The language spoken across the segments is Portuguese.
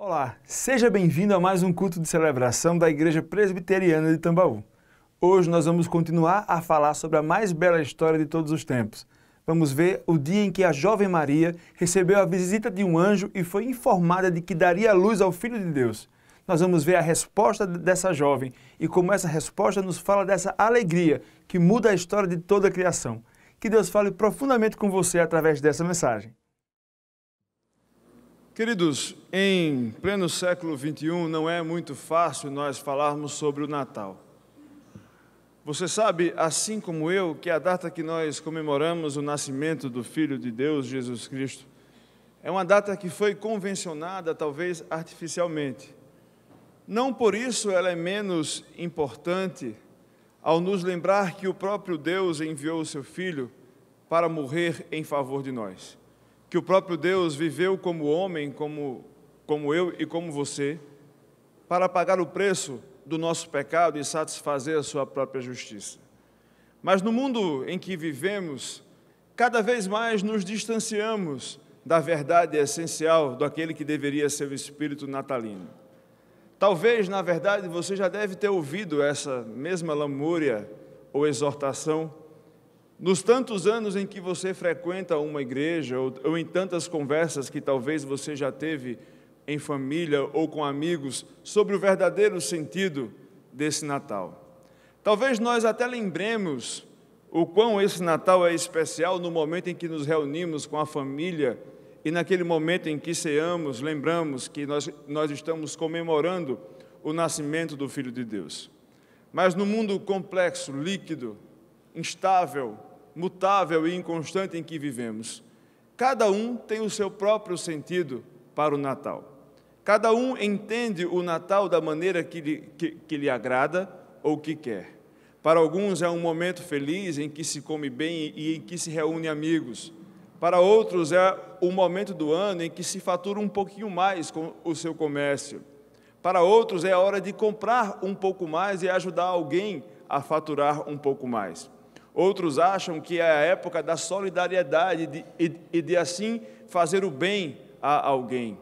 Olá, seja bem-vindo a mais um culto de celebração da Igreja Presbiteriana de Tambaú. Hoje nós vamos continuar a falar sobre a mais bela história de todos os tempos. Vamos ver o dia em que a jovem Maria recebeu a visita de um anjo e foi informada de que daria luz ao Filho de Deus. Nós vamos ver a resposta dessa jovem e como essa resposta nos fala dessa alegria que muda a história de toda a criação. Que Deus fale profundamente com você através dessa mensagem. Queridos, em pleno século XXI não é muito fácil nós falarmos sobre o Natal. Você sabe, assim como eu, que a data que nós comemoramos o nascimento do Filho de Deus, Jesus Cristo, é uma data que foi convencionada, talvez artificialmente. Não por isso ela é menos importante ao nos lembrar que o próprio Deus enviou o seu Filho para morrer em favor de nós. Que o próprio Deus viveu como homem, como eu e como você, para pagar o preço do nosso pecado e satisfazer a sua própria justiça. Mas no mundo em que vivemos, cada vez mais nos distanciamos da verdade essencial daquele que deveria ser o espírito natalino. Talvez, na verdade, você já deve ter ouvido essa mesma lamúria ou exortação nos tantos anos em que você frequenta uma igreja ou em tantas conversas que talvez você já teve em família ou com amigos sobre o verdadeiro sentido desse Natal. Talvez nós até lembremos o quão esse Natal é especial no momento em que nos reunimos com a família e naquele momento em que ceamos, lembramos que nós estamos comemorando o nascimento do Filho de Deus. Mas no mundo complexo, líquido, instável, mutável e inconstante em que vivemos, cada um tem o seu próprio sentido para o Natal. Cada um entende o Natal da maneira que lhe agrada ou que quer. Para alguns é um momento feliz em que se come bem e em que se reúne amigos. Para outros é o momento do ano em que se fatura um pouquinho mais com o seu comércio. Para outros é a hora de comprar um pouco mais e ajudar alguém a faturar um pouco mais. Outros acham que é a época da solidariedade e de assim fazer o bem a alguém.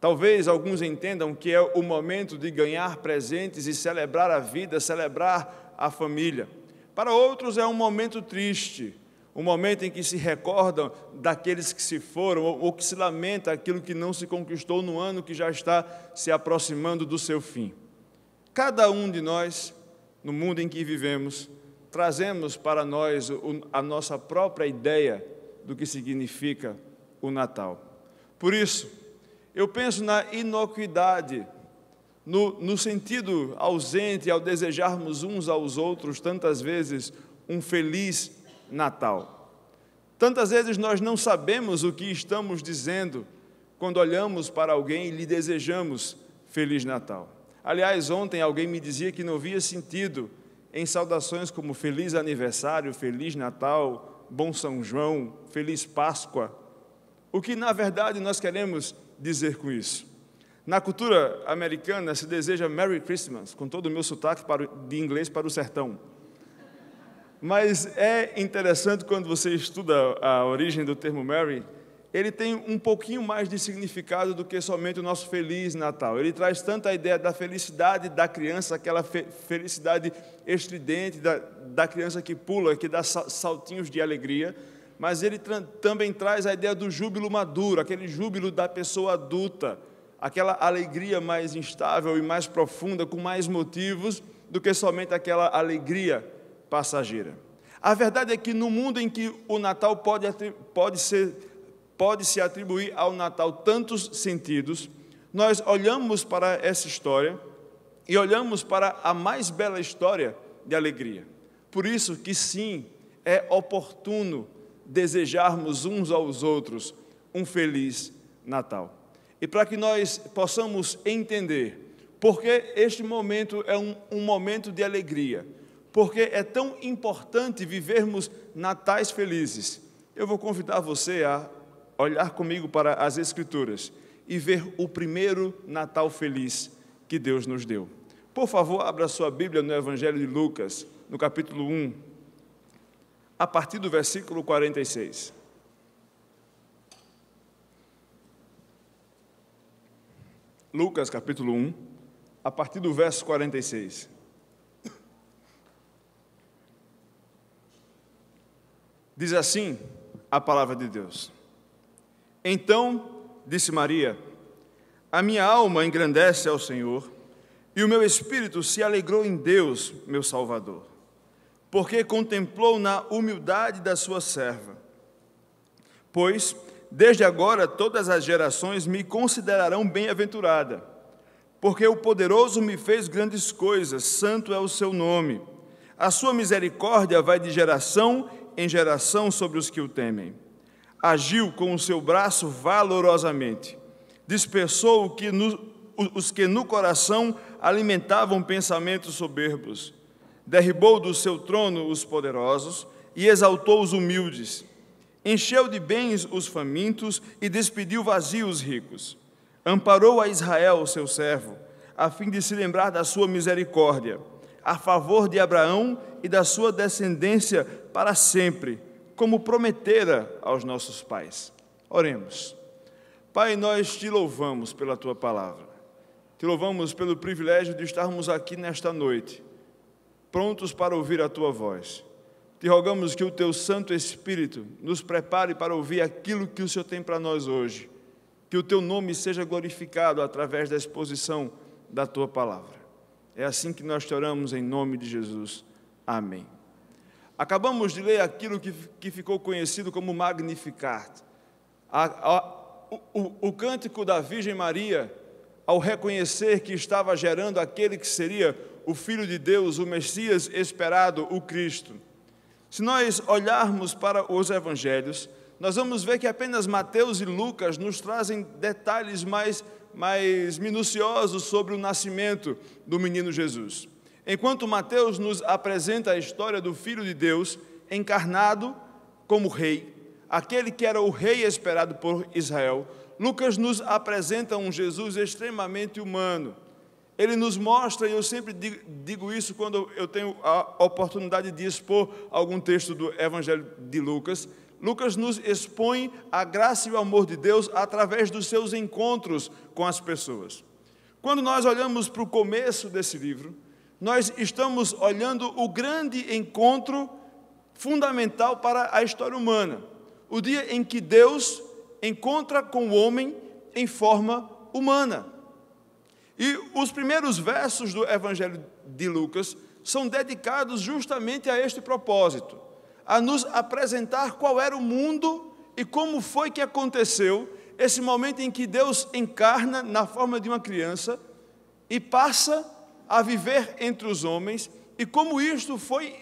Talvez alguns entendam que é o momento de ganhar presentes e celebrar a vida, celebrar a família. Para outros é um momento triste, um momento em que se recordam daqueles que se foram ou que se lamenta aquilo que não se conquistou no ano que já está se aproximando do seu fim. Cada um de nós, no mundo em que vivemos, trazemos para nós a nossa própria ideia do que significa o Natal. Por isso, eu penso na inocuidade, no sentido ausente ao desejarmos uns aos outros tantas vezes um feliz Natal. Tantas vezes nós não sabemos o que estamos dizendo quando olhamos para alguém e lhe desejamos Feliz Natal. Aliás, ontem alguém me dizia que não via sentido em saudações como Feliz Aniversário, Feliz Natal, Bom São João, Feliz Páscoa. O que, na verdade, nós queremos dizer com isso? Na cultura americana se deseja Merry Christmas, com todo o meu sotaque de inglês para o sertão. Mas é interessante quando você estuda a origem do termo Merry, ele tem um pouquinho mais de significado do que somente o nosso Feliz Natal. Ele traz tanto a ideia da felicidade da criança, aquela felicidade estridente da criança que pula, que dá saltinhos de alegria, mas ele também traz a ideia do júbilo maduro, aquele júbilo da pessoa adulta, aquela alegria mais instável e mais profunda, com mais motivos do que somente aquela alegria passageira. A verdade é que no mundo em que o Natal pode se atribuir ao Natal tantos sentidos, nós olhamos para essa história e olhamos para a mais bela história de alegria. Por isso que sim, é oportuno desejarmos uns aos outros um Feliz Natal. E para que nós possamos entender por que este momento é um momento de alegria, porque é tão importante vivermos natais felizes, eu vou convidar você a olhar comigo para as Escrituras e ver o primeiro Natal feliz que Deus nos deu. Por favor, abra sua Bíblia no Evangelho de Lucas, no capítulo 1, a partir do versículo 46. Lucas capítulo 1, a partir do verso 46. Diz assim a palavra de Deus: Então disse Maria: A minha alma engrandece ao Senhor, e o meu espírito se alegrou em Deus, meu Salvador, porque contemplou na humildade da sua serva. Pois, desde agora, todas as gerações me considerarão bem-aventurada, porque o poderoso me fez grandes coisas, santo é o seu nome. A sua misericórdia vai de geração em geração sobre os que o temem. Agiu com o seu braço valorosamente, dispersou os que no coração alimentavam pensamentos soberbos, derribou do seu trono os poderosos e exaltou os humildes, encheu de bens os famintos e despediu vazios os ricos, amparou a Israel, seu servo, a fim de se lembrar da sua misericórdia, a favor de Abraão e da sua descendência para sempre, como prometera aos nossos pais. Oremos. Pai, nós te louvamos pela tua palavra. Te louvamos pelo privilégio de estarmos aqui nesta noite, prontos para ouvir a tua voz. Te rogamos que o teu Santo Espírito nos prepare para ouvir aquilo que o Senhor tem para nós hoje. Que o teu nome seja glorificado através da exposição da tua palavra. É assim que nós te oramos em nome de Jesus. Amém. Acabamos de ler aquilo que ficou conhecido como Magnificat. O cântico da Virgem Maria, ao reconhecer que estava gerando aquele que seria o Filho de Deus, o Messias esperado, o Cristo. Se nós olharmos para os evangelhos, nós vamos ver que apenas Mateus e Lucas nos trazem detalhes mais minuciosos sobre o nascimento do menino Jesus. Enquanto Mateus nos apresenta a história do Filho de Deus encarnado como rei, aquele que era o rei esperado por Israel, Lucas nos apresenta um Jesus extremamente humano. Ele nos mostra, e eu sempre digo isso quando eu tenho a oportunidade de expor algum texto do Evangelho de Lucas, Lucas nos expõe a graça e o amor de Deus através dos seus encontros com as pessoas. Quando nós olhamos para o começo desse livro, nós estamos olhando o grande encontro fundamental para a história humana, o dia em que Deus encontra com o homem em forma humana. E os primeiros versos do Evangelho de Lucas são dedicados justamente a este propósito, a nos apresentar qual era o mundo e como foi que aconteceu esse momento em que Deus encarna na forma de uma criança e passa a viver entre os homens, e como isto foi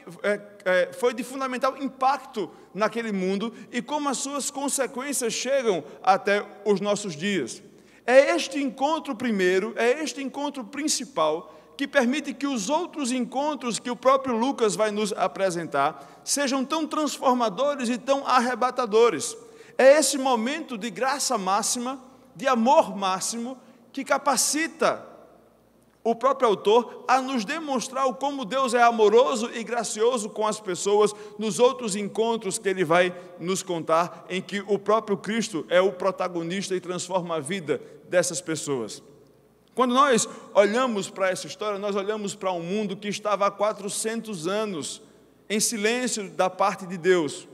de fundamental impacto naquele mundo e como as suas consequências chegam até os nossos dias. É este encontro primeiro, é este encontro principal que permite que os outros encontros que o próprio Lucas vai nos apresentar sejam tão transformadores e tão arrebatadores. É esse momento de graça máxima, de amor máximo, que capacita o próprio autor a nos demonstrar como Deus é amoroso e gracioso com as pessoas nos outros encontros que ele vai nos contar, em que o próprio Cristo é o protagonista e transforma a vida dessas pessoas. Quando nós olhamos para essa história, nós olhamos para um mundo que estava há 400 anos em silêncio da parte de Deus.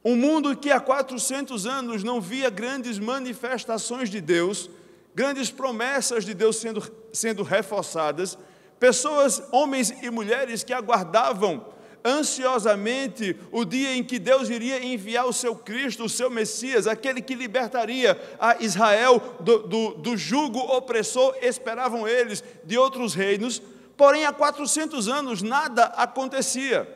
Um mundo que há 400 anos não via grandes manifestações de Deus, grandes promessas de Deus sendo reforçadas, pessoas, homens e mulheres que aguardavam ansiosamente o dia em que Deus iria enviar o seu Cristo, o seu Messias, aquele que libertaria a Israel do jugo opressor, esperavam eles, de outros reinos. Porém, há 400 anos nada acontecia.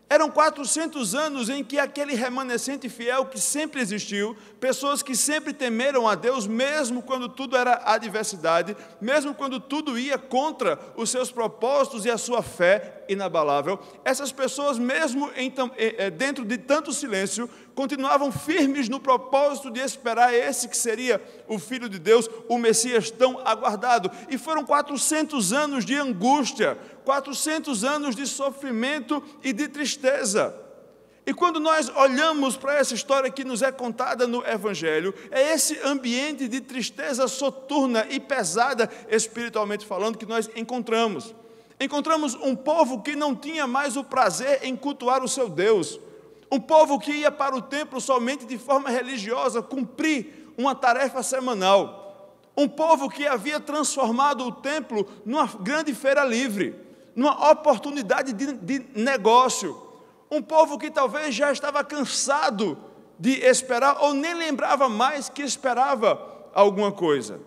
Eram 400 anos em que aquele remanescente fiel que sempre existiu, pessoas que sempre temeram a Deus, mesmo quando tudo era adversidade, mesmo quando tudo ia contra os seus propósitos e a sua fé inabalável, essas pessoas, mesmo dentro de tanto silêncio, continuavam firmes no propósito de esperar esse que seria o Filho de Deus, o Messias tão aguardado. E foram 400 anos de angústia, 400 anos de sofrimento e de tristeza. E quando nós olhamos para essa história que nos é contada no Evangelho, é esse ambiente de tristeza soturna e pesada, espiritualmente falando, que nós encontramos. Encontramos um povo que não tinha mais o prazer em cultuar o seu Deus. Um povo que ia para o templo somente de forma religiosa, cumprir uma tarefa semanal. Um povo que havia transformado o templo numa grande feira livre, numa oportunidade de negócio. Um povo que talvez já estava cansado de esperar, ou nem lembrava mais que esperava alguma coisa.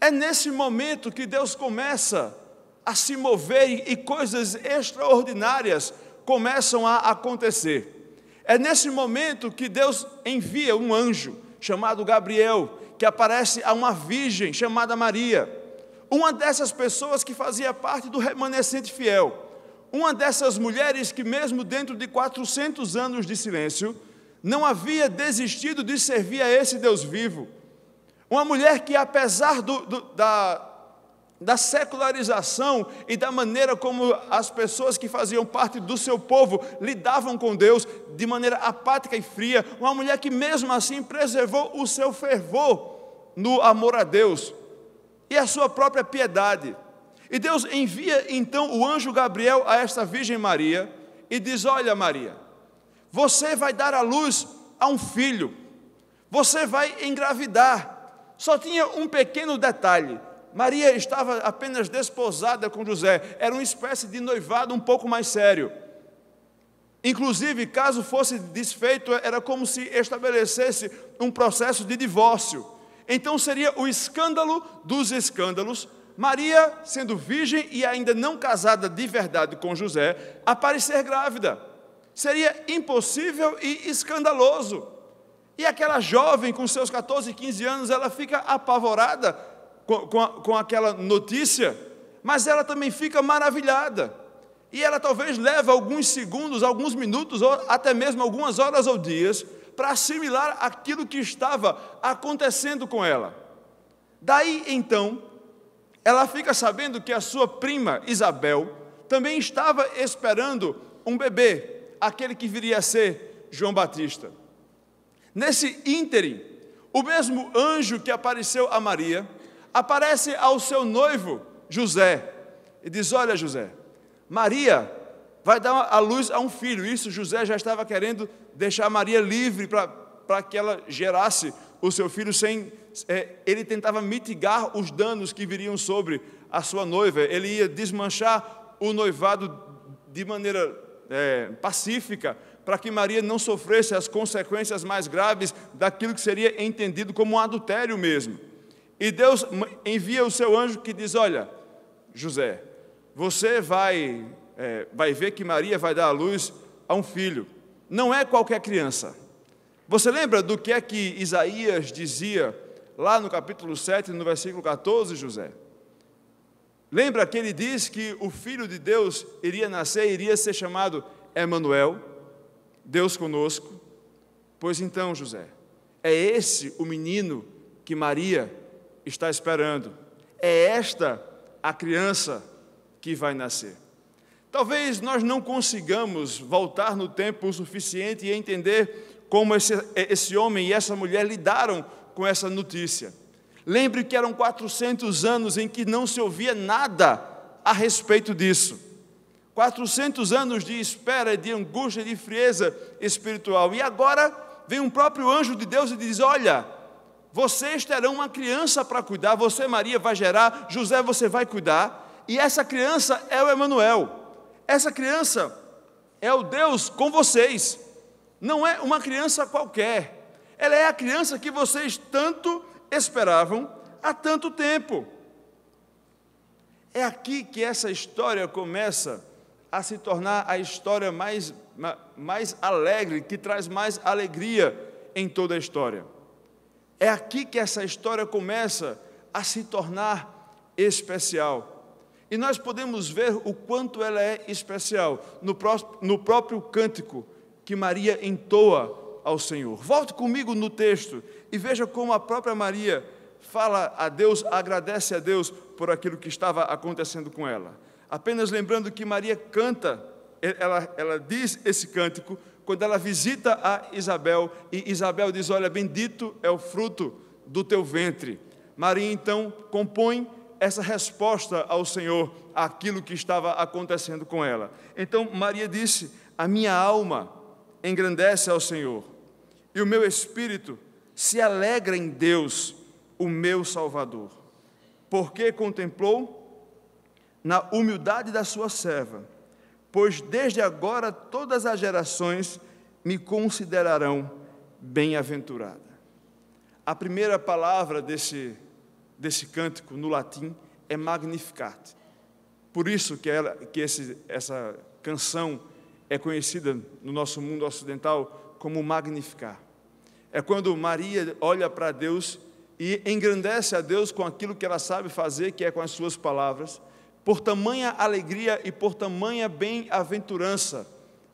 É nesse momento que Deus começa a se mover e coisas extraordinárias começam a acontecer. É nesse momento que Deus envia um anjo chamado Gabriel, que aparece a uma virgem chamada Maria, uma dessas pessoas que fazia parte do remanescente fiel. Uma dessas mulheres que mesmo dentro de 400 anos de silêncio, não havia desistido de servir a esse Deus vivo. Uma mulher que apesar da secularização e da maneira como as pessoas que faziam parte do seu povo lidavam com Deus de maneira apática e fria, uma mulher que mesmo assim preservou o seu fervor no amor a Deus e a sua própria piedade. E Deus envia então o anjo Gabriel a esta Virgem Maria e diz: olha Maria, você vai dar à luz a um filho, você vai engravidar. Só tinha um pequeno detalhe: Maria estava apenas desposada com José, era uma espécie de noivado um pouco mais sério. Inclusive, caso fosse desfeito, era como se estabelecesse um processo de divórcio. Então seria o escândalo dos escândalos, Maria, sendo virgem e ainda não casada de verdade com José, aparecer grávida. Seria impossível e escandaloso. E aquela jovem com seus 14, 15 anos, ela fica apavorada com aquela notícia, mas ela também fica maravilhada. E ela talvez leva alguns segundos, alguns minutos, ou até mesmo algumas horas ou dias, para assimilar aquilo que estava acontecendo com ela. Daí, então, ela fica sabendo que a sua prima Isabel também estava esperando um bebê, aquele que viria a ser João Batista. Nesse ínterim, o mesmo anjo que apareceu a Maria, aparece ao seu noivo José, e diz: olha José, Maria vai dar à luz a um filho. Isso José já estava querendo deixar Maria livre para que ela gerasse o seu filho ele tentava mitigar os danos que viriam sobre a sua noiva. Ele ia desmanchar o noivado de maneira pacífica, para que Maria não sofresse as consequências mais graves daquilo que seria entendido como um adultério mesmo. E Deus envia o seu anjo que diz: olha, José, você vai ver que Maria vai dar à luz a um filho. Não é qualquer criança. Você lembra do que é que Isaías dizia lá no capítulo 7, no versículo 14, José? Lembra que ele diz que o Filho de Deus iria nascer, iria ser chamado Emanuel, Deus conosco? Pois então, José, é esse o menino que Maria está esperando. É esta a criança que vai nascer. Talvez nós não consigamos voltar no tempo o suficiente e entender como esse homem e essa mulher lidaram com essa notícia. Lembre que eram 400 anos em que não se ouvia nada a respeito disso. 400 anos de espera, de angústia, de frieza espiritual. E agora vem um próprio anjo de Deus e diz: olha, vocês terão uma criança para cuidar, você, Maria, vai gerar, José, você vai cuidar, e essa criança é o Emanuel. Essa criança é o Deus com vocês. Não é uma criança qualquer. Ela é a criança que vocês tanto esperavam há tanto tempo. É aqui que essa história começa a se tornar a história mais alegre, que traz mais alegria em toda a história. É aqui que essa história começa a se tornar especial. E nós podemos ver o quanto ela é especial no próprio cântico que Maria entoa ao Senhor. Volte comigo no texto e veja como a própria Maria fala a Deus, agradece a Deus por aquilo que estava acontecendo com ela. Apenas lembrando que Maria canta, ela diz esse cântico quando ela visita a Isabel, e Isabel diz: olha, bendito é o fruto do teu ventre. Maria então compõe essa resposta ao Senhor, àquilo que estava acontecendo com ela. Então Maria disse: a minha alma engrandece ao Senhor, e o meu espírito se alegra em Deus, o meu Salvador, porque contemplou na humildade da sua serva, pois desde agora todas as gerações me considerarão bem-aventurada. A primeira palavra desse cântico no latim é Magnificat. Por isso que essa canção é conhecida no nosso mundo ocidental como Magnificar. É quando Maria olha para Deus e engrandece a Deus com aquilo que ela sabe fazer, que é com as suas palavras, por tamanha alegria e por tamanha bem-aventurança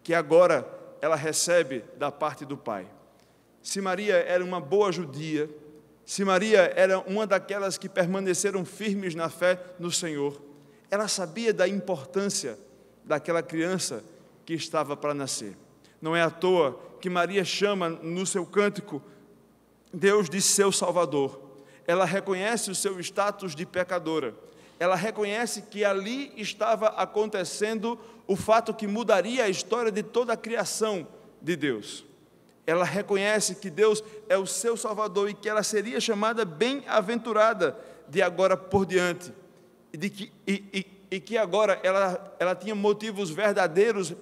que agora ela recebe da parte do Pai. Se Maria era uma boa judia, se Maria era uma daquelas que permaneceram firmes na fé no Senhor, ela sabia da importância daquela criança que estava para nascer. Não é à toa que Maria chama no seu cântico Deus de seu Salvador. Ela reconhece o seu status de pecadora. Ela reconhece que ali estava acontecendo o fato que mudaria a história de toda a criação de Deus. Ela reconhece que Deus é o seu Salvador e que ela seria chamada bem-aventurada de agora por diante. E que agora ela tinha motivos verdadeiros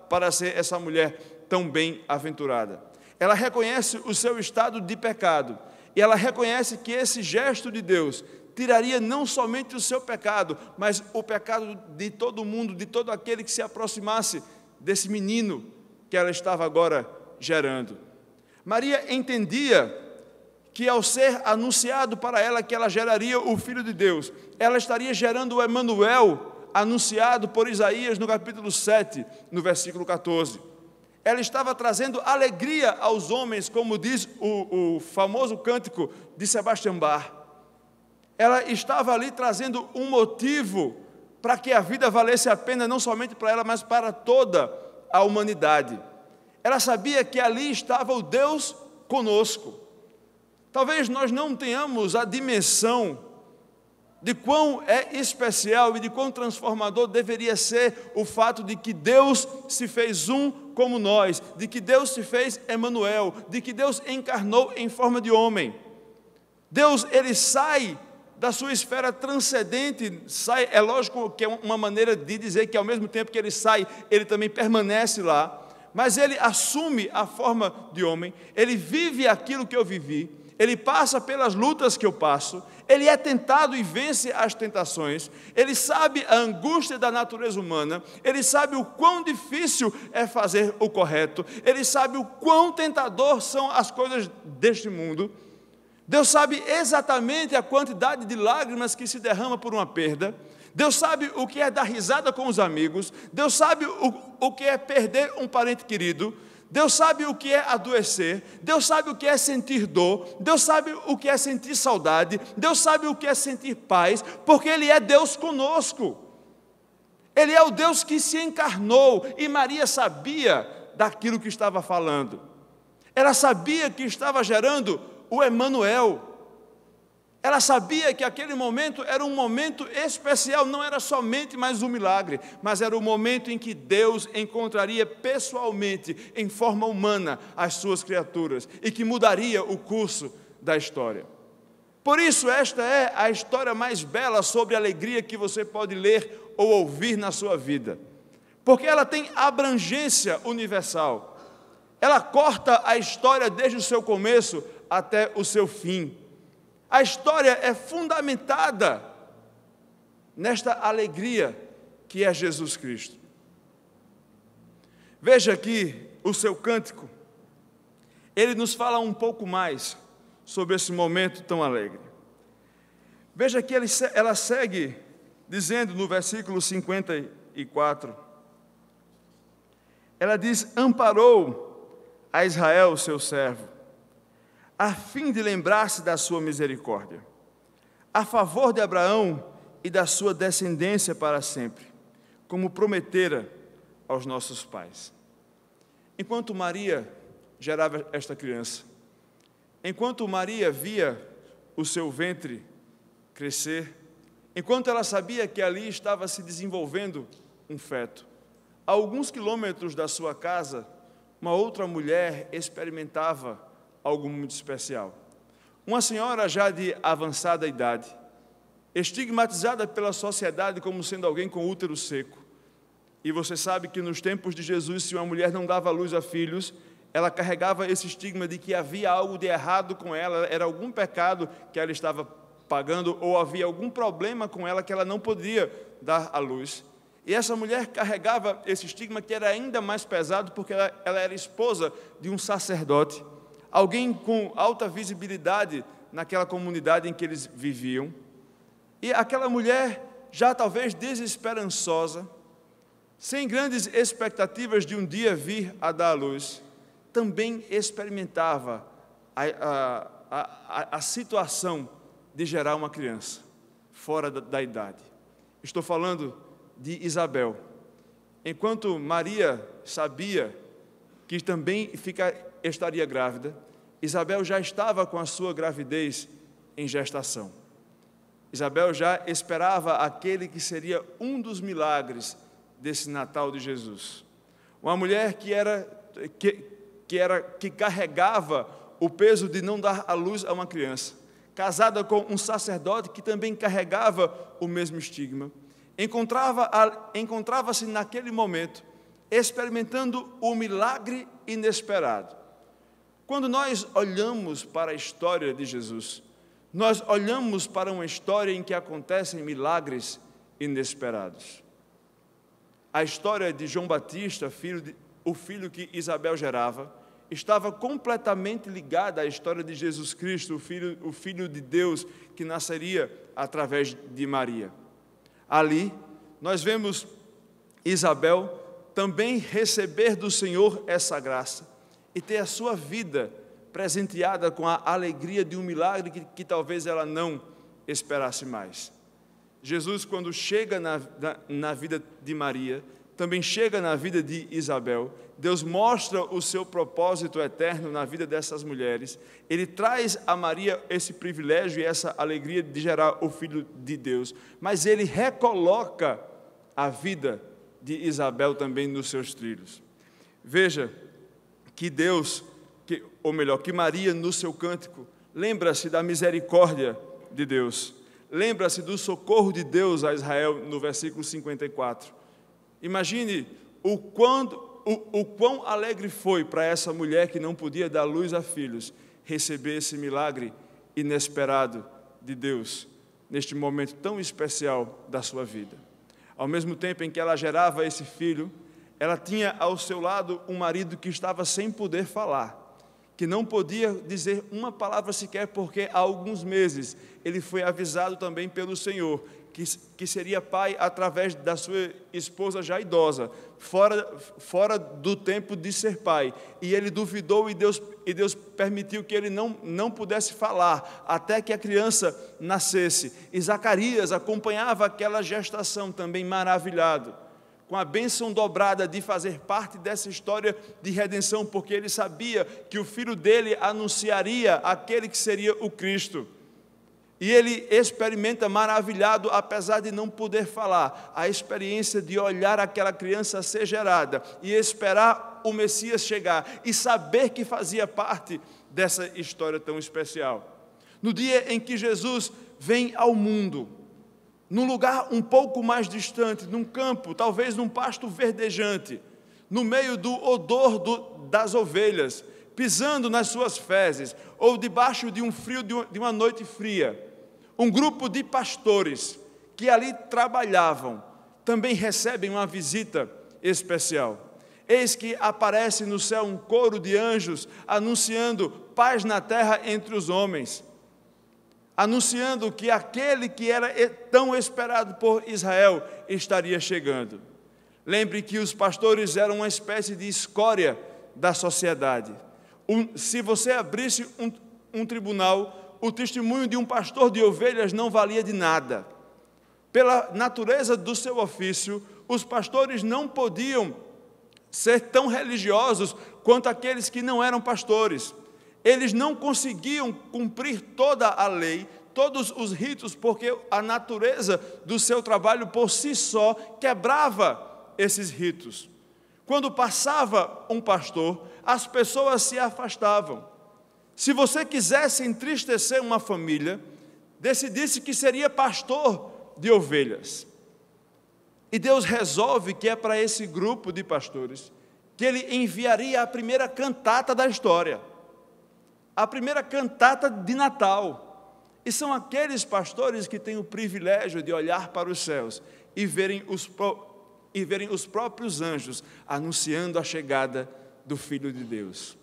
para ser essa mulher tão bem-aventurada. Ela reconhece o seu estado de pecado e ela reconhece que esse gesto de Deus tiraria não somente o seu pecado, mas o pecado de todo mundo, de todo aquele que se aproximasse desse menino que ela estava agora gerando. Maria entendia que ao ser anunciado para ela que ela geraria o Filho de Deus, ela estaria gerando o Emanuel, anunciado por Isaías no capítulo 7, no versículo 14. Ela estava trazendo alegria aos homens, como diz o famoso cântico de Sebastião Bach. Ela estava ali trazendo um motivo para que a vida valesse a pena, não somente para ela, mas para toda a humanidade. Ela sabia que ali estava o Deus conosco. Talvez nós não tenhamos a dimensão de quão é especial e de quão transformador deveria ser o fato de que Deus se fez um como nós, de que Deus se fez Emanuel, de que Deus encarnou em forma de homem. Deus, ele sai da sua esfera transcendente, sai, é lógico que é uma maneira de dizer que ao mesmo tempo que ele sai, ele também permanece lá, mas ele assume a forma de homem, ele vive aquilo que eu vivi, ele passa pelas lutas que eu passo, ele é tentado e vence as tentações, ele sabe a angústia da natureza humana, ele sabe o quão difícil é fazer o correto, ele sabe o quão tentador são as coisas deste mundo. Deus sabe exatamente a quantidade de lágrimas que se derrama por uma perda. Deus sabe o que é dar risada com os amigos. Deus sabe o que é perder um parente querido. Deus sabe o que é adoecer. Deus sabe o que é sentir dor. Deus sabe o que é sentir saudade. Deus sabe o que é sentir paz, porque Ele é Deus conosco. Ele é o Deus que se encarnou, e Maria sabia daquilo que estava falando. Ela sabia que estava gerando o Emanuel. Ela sabia que aquele momento era um momento especial, não era somente mais um milagre, mas era o momento em que Deus encontraria pessoalmente, em forma humana, as suas criaturas, e que mudaria o curso da história. Por isso, esta é a história mais bela sobre alegria que você pode ler ou ouvir na sua vida, porque ela tem abrangência universal. Ela corta a história desde o seu começo até o seu fim. A história é fundamentada nesta alegria que é Jesus Cristo. Veja aqui o seu cântico. Ele nos fala um pouco mais sobre esse momento tão alegre. Veja que ela segue dizendo no versículo 54, ela diz: amparou a Israel, seu servo, a fim de lembrar-se da sua misericórdia, a favor de Abraão e da sua descendência para sempre, como prometera aos nossos pais. enquanto Maria gerava esta criança, enquanto Maria via o seu ventre crescer, enquanto ela sabia que ali estava se desenvolvendo um feto, a alguns quilômetros da sua casa, uma outra mulher experimentava algo muito especial. Uma senhora já de avançada idade, estigmatizada pela sociedade como sendo alguém com útero seco. E você sabe que nos tempos de Jesus, se uma mulher não dava luz a filhos, ela carregava esse estigma de que havia algo de errado com ela, era algum pecado que ela estava pagando, ou havia algum problema com ela que ela não podia dar à luz. E essa mulher carregava esse estigma que era ainda mais pesado, porque ela era esposa de um sacerdote, alguém com alta visibilidade naquela comunidade em que eles viviam. E aquela mulher, já talvez desesperançosa, sem grandes expectativas de um dia vir a dar à luz, também experimentava a situação de gerar uma criança fora da idade. Estou falando de Isabel. Enquanto Maria sabia que também estaria grávida, Isabel já estava com a sua gravidez em gestação. Isabel já esperava aquele que seria um dos milagres desse Natal de Jesus. Uma mulher que carregava o peso de não dar à luz a uma criança, casada com um sacerdote que também carregava o mesmo estigma, encontrava-se naquele momento experimentando o milagre inesperado. Quando nós olhamos para a história de Jesus, nós olhamos para uma história em que acontecem milagres inesperados. A história de João Batista, o filho que Isabel gerava, estava completamente ligada à história de Jesus Cristo, o Filho de Deus que nasceria através de Maria. Ali, nós vemos Isabel também receber do Senhor essa graça e ter a sua vida presenteada com a alegria de um milagre que talvez ela não esperasse mais. Jesus, quando chega na vida de Maria, também chega na vida de Isabel. Deus mostra o seu propósito eterno na vida dessas mulheres. Ele traz a Maria esse privilégio e essa alegria de gerar o Filho de Deus, mas ele recoloca a vida de Isabel também nos seus trilhos. Veja que que Maria no seu cântico lembra-se da misericórdia de Deus, lembra-se do socorro de Deus a Israel no versículo 54. Imagine o quão alegre foi para essa mulher que não podia dar luz a filhos, receber esse milagre inesperado de Deus, neste momento tão especial da sua vida. Ao mesmo tempo em que ela gerava esse filho, ela tinha ao seu lado um marido que estava sem poder falar, que não podia dizer uma palavra sequer, porque há alguns meses ele foi avisado também pelo Senhor, que seria pai através da sua esposa já idosa, fora do tempo de ser pai. E ele duvidou e Deus permitiu que ele não pudesse falar, até que a criança nascesse. E Zacarias acompanhava aquela gestação também maravilhado, com a bênção dobrada de fazer parte dessa história de redenção, porque ele sabia que o filho dele anunciaria aquele que seria o Cristo. E ele experimenta maravilhado, apesar de não poder falar, a experiência de olhar aquela criança ser gerada e esperar o Messias chegar e saber que fazia parte dessa história tão especial. No dia em que Jesus vem ao mundo, num lugar um pouco mais distante, num campo, talvez num pasto verdejante, no meio do odor das ovelhas, pisando nas suas fezes, ou debaixo de um frio de uma noite fria, um grupo de pastores que ali trabalhavam, também recebem uma visita especial. Eis que aparece no céu um coro de anjos, anunciando paz na terra entre os homens, anunciando que aquele que era tão esperado por Israel estaria chegando. Lembre que os pastores eram uma espécie de escória da sociedade. Se você abrisse um tribunal, o testemunho de um pastor de ovelhas não valia de nada. Pela natureza do seu ofício, os pastores não podiam ser tão religiosos quanto aqueles que não eram pastores. Eles não conseguiam cumprir toda a lei, todos os ritos, porque a natureza do seu trabalho por si só quebrava esses ritos. Quando passava um pastor, as pessoas se afastavam. Se você quisesse entristecer uma família, decidisse que seria pastor de ovelhas. E Deus resolve que é para esse grupo de pastores que Ele enviaria a primeira cantata da história, a primeira cantata de Natal. E são aqueles pastores que têm o privilégio de olhar para os céus e verem os próprios anjos anunciando a chegada do Filho de Deus.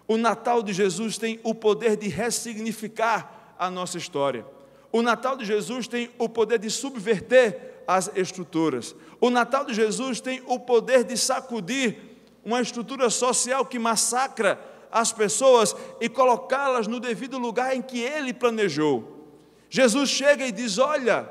O Natal de Jesus tem o poder de ressignificar a nossa história. O Natal de Jesus tem o poder de subverter as estruturas. O Natal de Jesus tem o poder de sacudir uma estrutura social que massacra as pessoas e colocá-las no devido lugar em que Ele planejou. Jesus chega e diz: olha,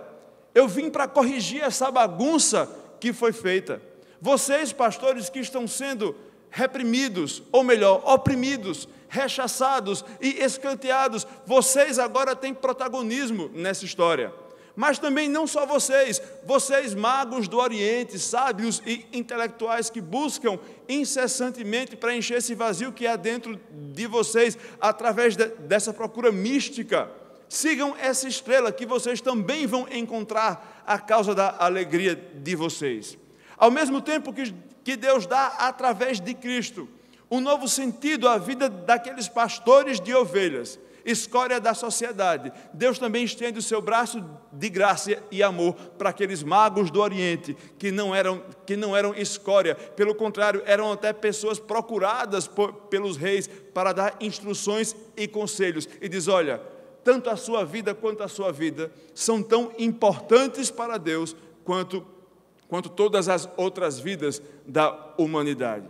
eu vim para corrigir essa bagunça que foi feita. Vocês, pastores, que estão sendo reprimidos, ou melhor, oprimidos, rechaçados e escanteados, vocês agora têm protagonismo nessa história. Mas também não só vocês magos do Oriente, sábios e intelectuais que buscam incessantemente preencher esse vazio que há dentro de vocês, através dessa procura mística. Sigam essa estrela que vocês também vão encontrar a causa da alegria de vocês. Ao mesmo tempo que Deus dá, através de Cristo, um novo sentido à vida daqueles pastores de ovelhas, escória da sociedade, Deus também estende o seu braço de graça e amor para aqueles magos do Oriente, que não eram escória, pelo contrário, eram até pessoas procuradas pelos reis para dar instruções e conselhos, e diz: olha, tanto a sua vida quanto a sua vida são tão importantes para Deus quanto todas as outras vidas da humanidade.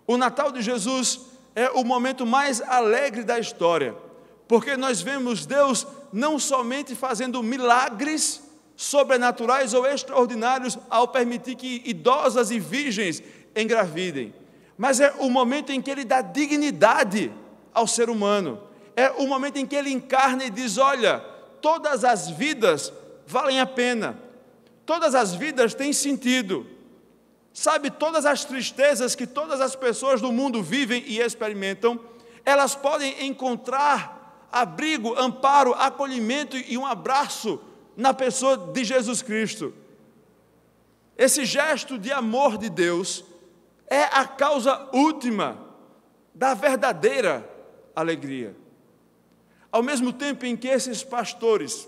O Natal de Jesus é o momento mais alegre da história, porque nós vemos Deus não somente fazendo milagres sobrenaturais ou extraordinários ao permitir que idosas e virgens engravidem, mas é o momento em que Ele dá dignidade ao ser humano, é o momento em que Ele encarna e diz: olha, todas as vidas valem a pena, todas as vidas têm sentido. Sabe, todas as tristezas que todas as pessoas do mundo vivem e experimentam, elas podem encontrar abrigo, amparo, acolhimento e um abraço na pessoa de Jesus Cristo. Esse gesto de amor de Deus é a causa última da verdadeira alegria. Ao mesmo tempo em que esses pastores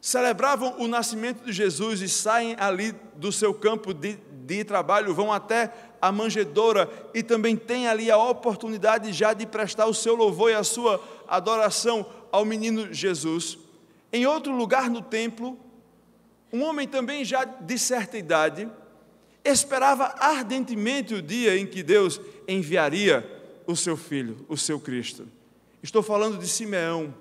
celebravam o nascimento de Jesus e saem ali do seu campo de trabalho, vão até a manjedoura e também têm ali a oportunidade já de prestar o seu louvor e a sua adoração ao menino Jesus. Em outro lugar no templo, um homem também já de certa idade esperava ardentemente o dia em que Deus enviaria o seu filho, o seu Cristo. Estou falando de Simeão,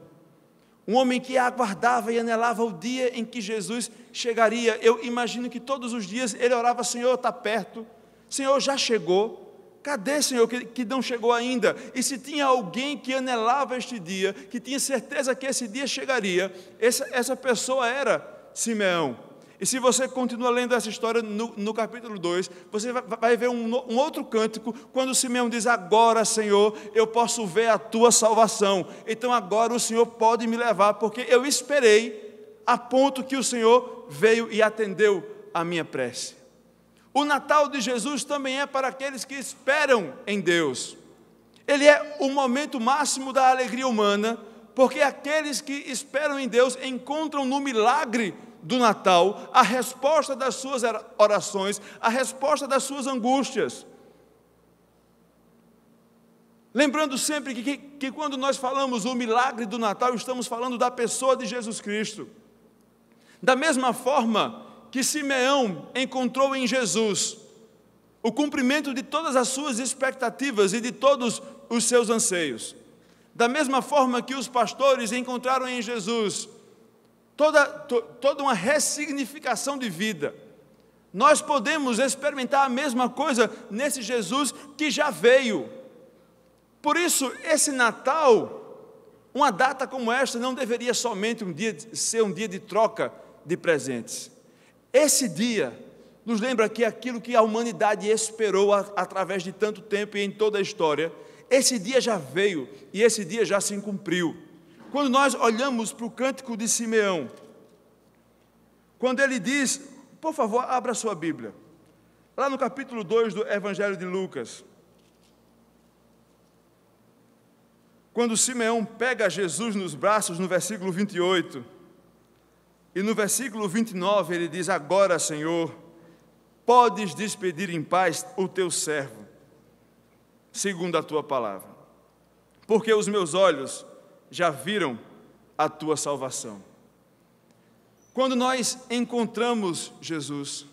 um homem que aguardava e anelava o dia em que Jesus chegaria. Eu imagino que todos os dias ele orava: Senhor, está perto, Senhor, já chegou, cadê, Senhor, que não chegou ainda? E se tinha alguém que anelava este dia, que tinha certeza que esse dia chegaria, essa pessoa era Simeão. E se você continua lendo essa história no capítulo 2, você vai ver um outro cântico, quando Simeão diz: agora, Senhor, eu posso ver a tua salvação, então agora o Senhor pode me levar, porque eu esperei a ponto que o Senhor veio e atendeu a minha prece. O Natal de Jesus também é para aqueles que esperam em Deus. Ele é o momento máximo da alegria humana, porque aqueles que esperam em Deus encontram no milagre do Natal a resposta das suas orações, a resposta das suas angústias. Lembrando sempre que quando nós falamos o milagre do Natal, estamos falando da pessoa de Jesus Cristo. Da mesma forma que Simeão encontrou em Jesus o cumprimento de todas as suas expectativas e de todos os seus anseios, da mesma forma que os pastores encontraram em Jesus toda uma ressignificação de vida, Nós podemos experimentar a mesma coisa nesse Jesus que já veio. Por isso, esse Natal, uma data como esta, não deveria somente ser um dia de troca de presentes. Esse dia nos lembra que aquilo que a humanidade esperou através de tanto tempo e em toda a história, esse dia já veio e esse dia já se cumpriu. Quando nós olhamos para o cântico de Simeão, quando ele diz, por favor, abra sua Bíblia, lá no capítulo 2 do Evangelho de Lucas, quando Simeão pega Jesus nos braços, no versículo 28, e no versículo 29 ele diz, agora, Senhor, podes despedir em paz o teu servo, segundo a tua palavra, porque os meus olhos já viram a tua salvação. Quando nós encontramos Jesus,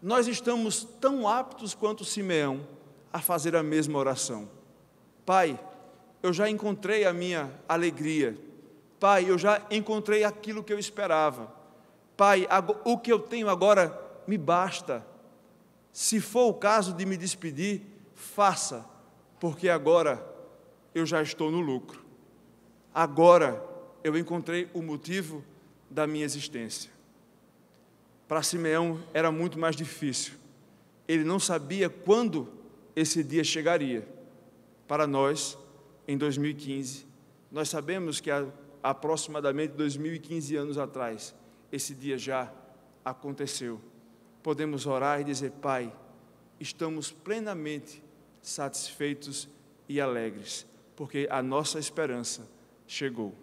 nós estamos tão aptos quanto Simeão a fazer a mesma oração. Pai, eu já encontrei a minha alegria. Pai, eu já encontrei aquilo que eu esperava. Pai, o que eu tenho agora me basta. Se for o caso de me despedir, faça, porque agora eu já estou no lucro. Agora eu encontrei o motivo da minha existência. Para Simeão era muito mais difícil. Ele não sabia quando esse dia chegaria. Para nós, em 2015, nós sabemos que há aproximadamente 2015 anos atrás, esse dia já aconteceu. Podemos orar e dizer, Pai, estamos plenamente satisfeitos e alegres, porque a nossa esperança chegou.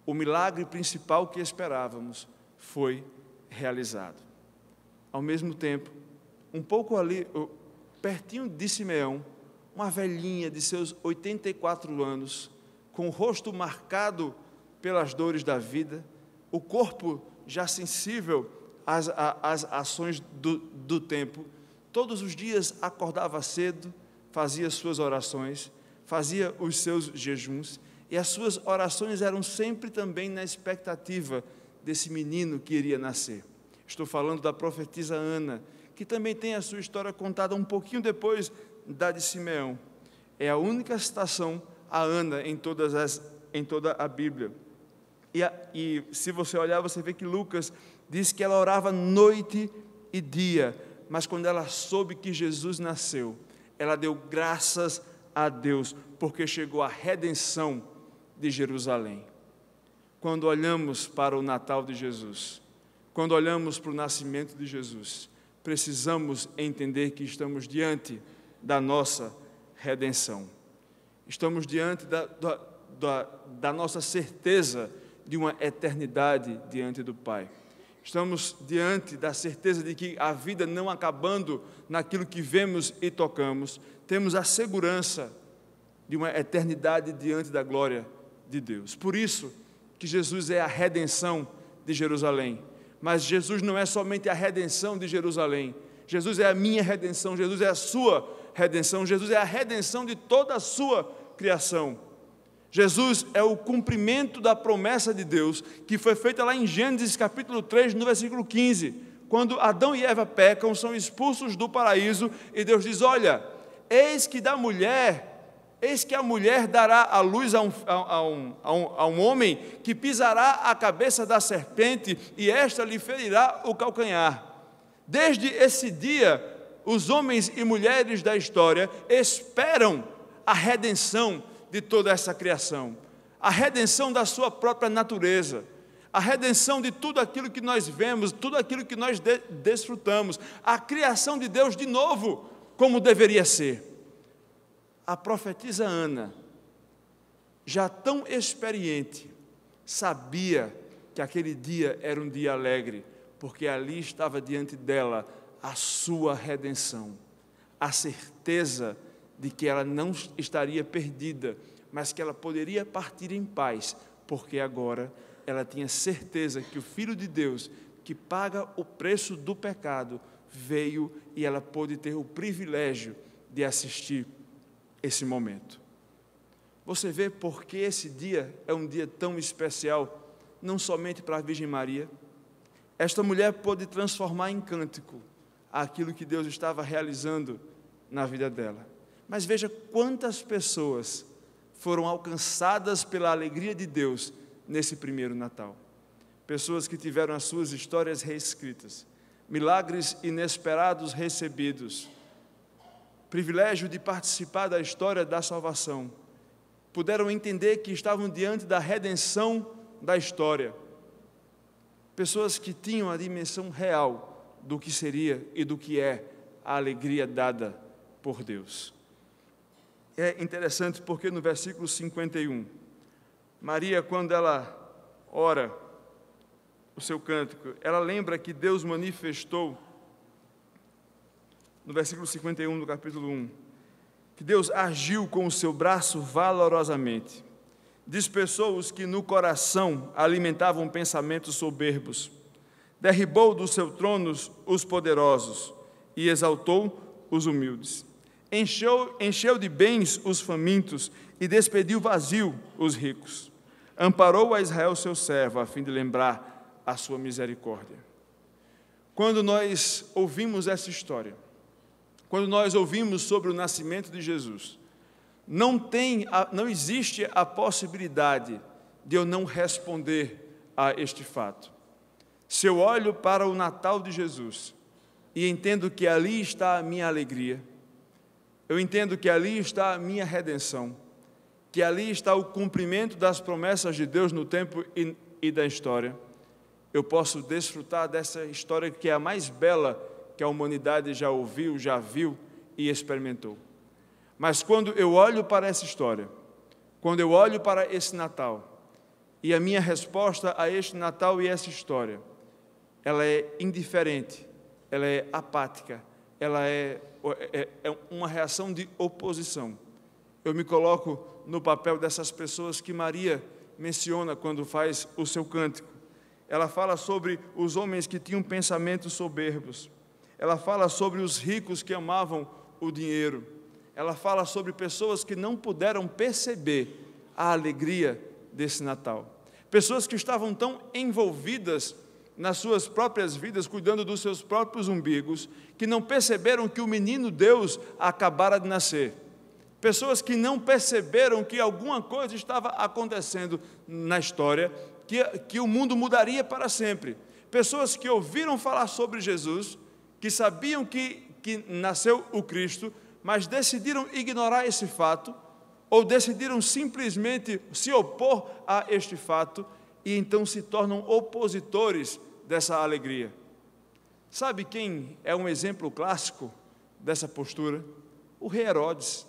O milagre principal que esperávamos foi realizado. Ao mesmo tempo, um pouco ali, pertinho de Simeão, uma velhinha de seus 84 anos, com o rosto marcado pelas dores da vida, o corpo já sensível às ações do tempo, todos os dias acordava cedo, fazia suas orações, fazia os seus jejuns, e as suas orações eram sempre também na expectativa desse menino que iria nascer. Estou falando da profetisa Ana, que também tem a sua história contada um pouquinho depois da de Simeão. É a única citação a Ana em toda a Bíblia. E se você olhar, você vê que Lucas diz que ela orava noite e dia, mas quando ela soube que Jesus nasceu, ela deu graças a Deus, porque chegou a redenção de Jerusalém. Quando olhamos para o Natal de Jesus, quando olhamos para o nascimento de Jesus, precisamos entender que estamos diante da nossa redenção. Estamos diante da nossa certeza de uma eternidade diante do Pai. Estamos diante da certeza de que a vida não acabando naquilo que vemos e tocamos, temos a segurança de uma eternidade diante da glória de Deus. Por isso que Jesus é a redenção de Jerusalém. Mas Jesus não é somente a redenção de Jerusalém. Jesus é a minha redenção, Jesus é a sua redenção, Jesus é a redenção de toda a sua criação. Jesus é o cumprimento da promessa de Deus, que foi feita lá em Gênesis capítulo 3, no versículo 15, quando Adão e Eva pecam, são expulsos do paraíso, e Deus diz, olha, eis que a mulher dará à luz a um homem que pisará a cabeça da serpente, e esta lhe ferirá o calcanhar. Desde esse dia, os homens e mulheres da história esperam a redenção de toda essa criação, a redenção da sua própria natureza, a redenção de tudo aquilo que nós vemos, tudo aquilo que nós desfrutamos, a criação de Deus de novo, como deveria ser. A profetisa Ana, já tão experiente, sabia que aquele dia era um dia alegre, porque ali estava diante dela a sua redenção, a certeza de que ela não estaria perdida, mas que ela poderia partir em paz, porque agora ela tinha certeza que o Filho de Deus, que paga o preço do pecado, veio e ela pôde ter o privilégio de assistir esse momento. Você vê porque esse dia é um dia tão especial, não somente para a Virgem Maria. Esta mulher pôde transformar em cântico àquilo que Deus estava realizando na vida dela. Mas veja quantas pessoas foram alcançadas pela alegria de Deus nesse primeiro Natal. Pessoas que tiveram as suas histórias reescritas, milagres inesperados recebidos, privilégio de participar da história da salvação, puderam entender que estavam diante da redenção da história. Pessoas que tinham a dimensão real do que seria e do que é a alegria dada por Deus. É interessante porque no versículo 51, Maria, quando ela ora o seu cântico, ela lembra que Deus manifestou, no versículo 51 do capítulo 1, que Deus agiu com o seu braço valorosamente, dispersou os que no coração alimentavam pensamentos soberbos, derribou do seu trono os poderosos e exaltou os humildes. Encheu de bens os famintos e despediu vazio os ricos. Amparou a Israel seu servo, a fim de lembrar a sua misericórdia. Quando nós ouvimos essa história, quando nós ouvimos sobre o nascimento de Jesus, não existe a possibilidade de eu não responder a este fato. Se eu olho para o Natal de Jesus e entendo que ali está a minha alegria, eu entendo que ali está a minha redenção, que ali está o cumprimento das promessas de Deus no tempo e da história, eu posso desfrutar dessa história que é a mais bela que a humanidade já ouviu, já viu e experimentou. Mas quando eu olho para essa história, quando eu olho para esse Natal, e a minha resposta a este Natal e essa história, ela é indiferente, ela é apática, ela é uma reação de oposição. Eu me coloco no papel dessas pessoas que Maria menciona quando faz o seu cântico. Ela fala sobre os homens que tinham pensamentos soberbos. Ela fala sobre os ricos que amavam o dinheiro. Ela fala sobre pessoas que não puderam perceber a alegria desse Natal. Pessoas que estavam tão envolvidas nas suas próprias vidas, cuidando dos seus próprios umbigos, que não perceberam que o menino Deus acabara de nascer. Pessoas que não perceberam que alguma coisa estava acontecendo na história, que o mundo mudaria para sempre. Pessoas que ouviram falar sobre Jesus, que sabiam que nasceu o Cristo, mas decidiram ignorar esse fato, ou decidiram simplesmente se opor a este fato, e então se tornam opositores dessa alegria. Sabe quem é um exemplo clássico dessa postura? O rei Herodes.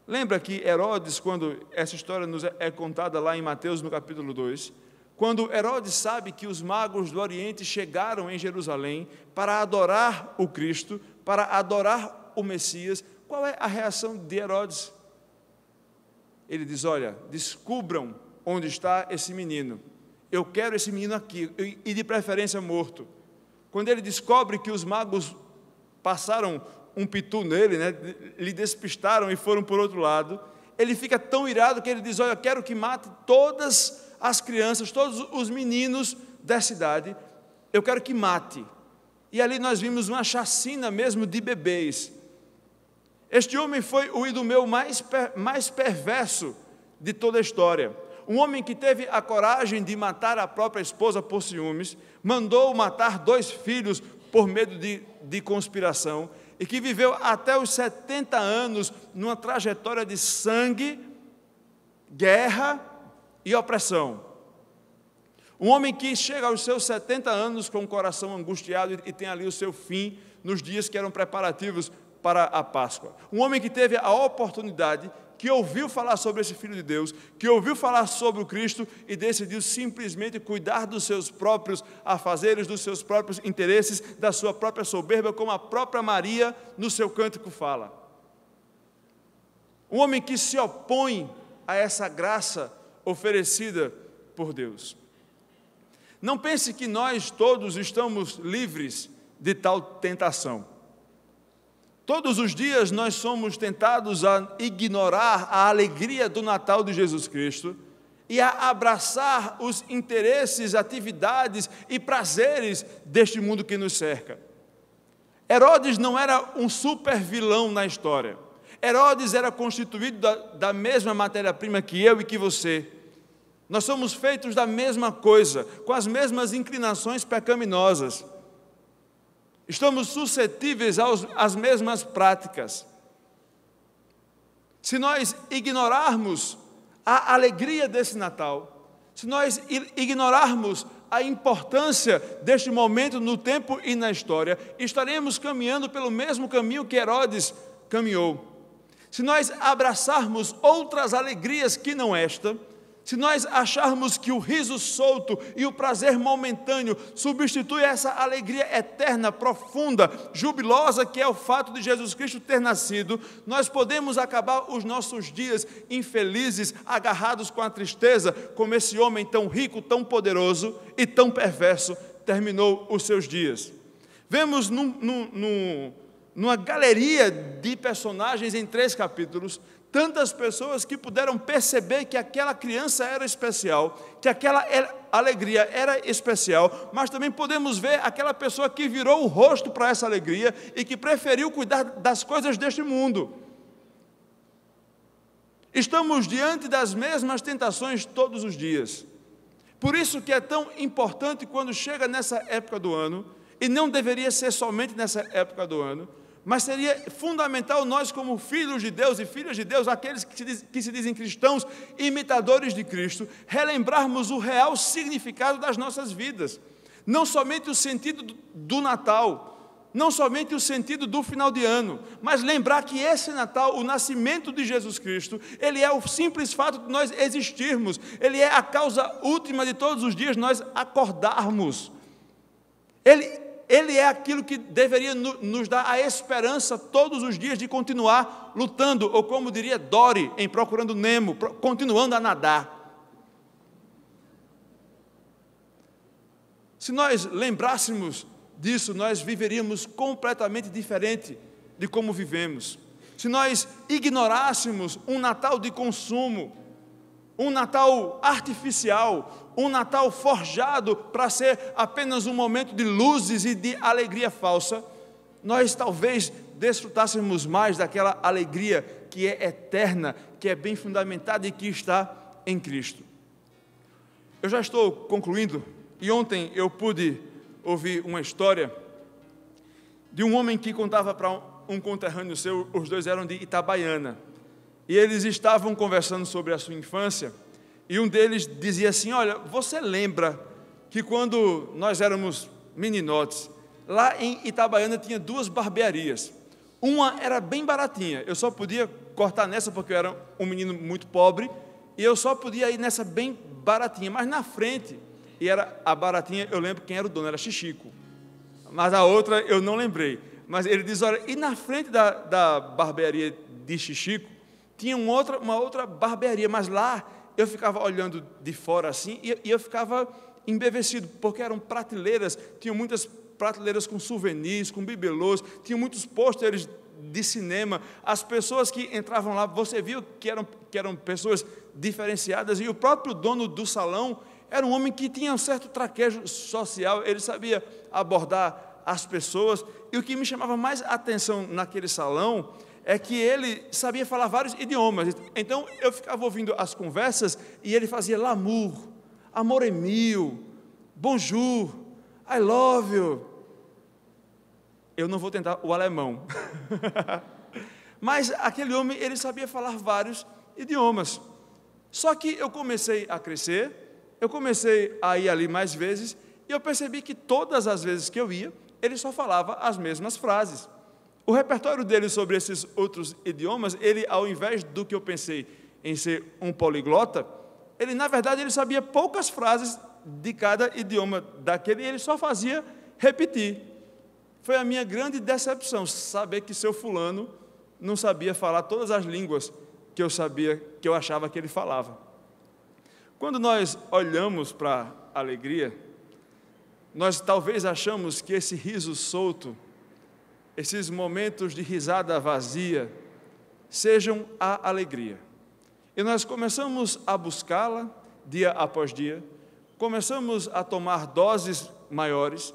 Lembra que Herodes, quando essa história nos é contada lá em Mateus, no capítulo 2, quando Herodes sabe que os magos do Oriente chegaram em Jerusalém para adorar o Cristo, para adorar o Messias, qual é a reação de Herodes? Ele diz: olha, descubram onde está esse menino, eu quero esse menino aqui, e de preferência morto. Quando ele descobre que os magos passaram um pitu nele, lhe despistaram e foram por outro lado, ele fica tão irado que ele diz: olha, eu quero que mate todas as crianças, todos os meninos da cidade, eu quero que mate. E ali nós vimos uma chacina mesmo de bebês. Este homem foi o idumeu mais perverso de toda a história. Um homem que teve a coragem de matar a própria esposa por ciúmes, mandou matar 2 filhos por medo de conspiração, e que viveu até os 70 anos numa trajetória de sangue, guerra e opressão. Um homem que chega aos seus 70 anos com o coração angustiado e tem ali o seu fim nos dias que eram preparativos para a Páscoa. Um homem que teve a oportunidade, que ouviu falar sobre esse Filho de Deus, que ouviu falar sobre o Cristo e decidiu simplesmente cuidar dos seus próprios afazeres, dos seus próprios interesses, da sua própria soberba, como a própria Maria no seu cântico fala. Um homem que se opõe a essa graça oferecida por Deus. Não pense que nós todos estamos livres de tal tentação. Todos os dias nós somos tentados a ignorar a alegria do Natal de Jesus Cristo e a abraçar os interesses, atividades e prazeres deste mundo que nos cerca. Herodes não era um super vilão na história. Herodes era constituído da mesma matéria-prima que eu e que você. Nós somos feitos da mesma coisa, com as mesmas inclinações pecaminosas. Estamos suscetíveis às mesmas práticas. Se nós ignorarmos a alegria desse Natal, se nós ignorarmos a importância deste momento no tempo e na história, estaremos caminhando pelo mesmo caminho que Herodes caminhou. Se nós abraçarmos outras alegrias que não esta, se nós acharmos que o riso solto e o prazer momentâneo substitui essa alegria eterna, profunda, jubilosa, que é o fato de Jesus Cristo ter nascido, nós podemos acabar os nossos dias infelizes, agarrados com a tristeza, como esse homem tão rico, tão poderoso e tão perverso terminou os seus dias. Vemos numa galeria de personagens em 3 capítulos, tantas pessoas que puderam perceber que aquela criança era especial, que aquela alegria era especial, mas também podemos ver aquela pessoa que virou o rosto para essa alegria e que preferiu cuidar das coisas deste mundo. Estamos diante das mesmas tentações todos os dias. Por isso que é tão importante quando chega nessa época do ano, e não deveria ser somente nessa época do ano, mas seria fundamental nós, como filhos de Deus e filhas de Deus, aqueles que se dizem cristãos, imitadores de Cristo, relembrarmos o real significado das nossas vidas. Não somente o sentido do Natal, não somente o sentido do final de ano, mas lembrar que esse Natal, o nascimento de Jesus Cristo, ele é o simples fato de nós existirmos, ele é a causa última de todos os dias nós acordarmos. Ele é aquilo que deveria nos dar a esperança todos os dias de continuar lutando, ou como diria Dory em Procurando Nemo, continuando a nadar. Se nós lembrássemos disso, nós viveríamos completamente diferente de como vivemos. Se nós ignorássemos um Natal de consumo, um Natal artificial, um Natal forjado para ser apenas um momento de luzes e de alegria falsa, nós talvez desfrutássemos mais daquela alegria que é eterna, que é bem fundamentada e que está em Cristo. Eu já estou concluindo, e ontem eu pude ouvir uma história de um homem que contava para um conterrâneo seu, os dois eram de Itabaiana, e eles estavam conversando sobre a sua infância, e um deles dizia assim: olha, você lembra que quando nós éramos meninotes, lá em Itabaiana tinha 2 barbearias, uma era bem baratinha, eu só podia cortar nessa porque eu era um menino muito pobre, e eu só podia ir nessa bem baratinha, mas na frente, e era a baratinha, eu lembro quem era o dono, era Chichico, mas a outra eu não lembrei, mas ele diz, olha, e na frente da barbearia de Chichico, tinha uma outra barbearia, mas lá eu ficava olhando de fora assim, e eu ficava embevecido, porque eram prateleiras, tinham muitas prateleiras com souvenirs, com bibelôs, tinham muitos pôsteres de cinema, as pessoas que entravam lá, você viu que eram pessoas diferenciadas, e o próprio dono do salão era um homem que tinha um certo traquejo social, ele sabia abordar as pessoas, e o que me chamava mais atenção naquele salão é que ele sabia falar vários idiomas. Então eu ficava ouvindo as conversas e ele fazia l'amour, amor é meu, bonjour, I love you. Eu não vou tentar o alemão. Mas aquele homem, ele sabia falar vários idiomas. Só que eu comecei a crescer, eu comecei a ir ali mais vezes, e eu percebi que todas as vezes que eu ia, ele só falava as mesmas frases. O repertório dele sobre esses outros idiomas, ele, ao invés do que eu pensei em ser um poliglota, ele, na verdade, ele sabia poucas frases de cada idioma daquele, e ele só fazia repetir. Foi a minha grande decepção, saber que seu fulano não sabia falar todas as línguas que eu achava que ele falava. Quando nós olhamos para a alegria, nós talvez achamos que esse riso solto, esses momentos de risada vazia, sejam a alegria. E nós começamos a buscá-la dia após dia, começamos a tomar doses maiores,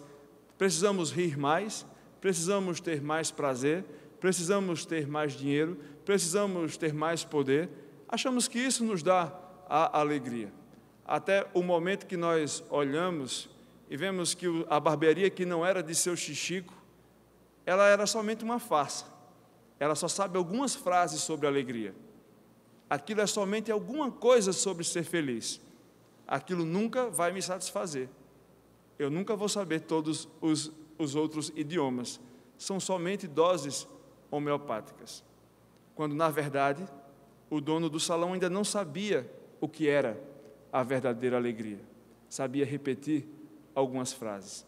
precisamos rir mais, precisamos ter mais prazer, precisamos ter mais dinheiro, precisamos ter mais poder. Achamos que isso nos dá a alegria. Até o momento que nós olhamos e vemos que a barbearia, que não era de seu Chichico, ela era somente uma farsa. Ela só sabe algumas frases sobre alegria. Aquilo é somente alguma coisa sobre ser feliz. Aquilo nunca vai me satisfazer. Eu nunca vou saber todos os outros idiomas. São somente doses homeopáticas. Quando, na verdade, o dono do salão ainda não sabia o que era a verdadeira alegria. Sabia repetir algumas frases.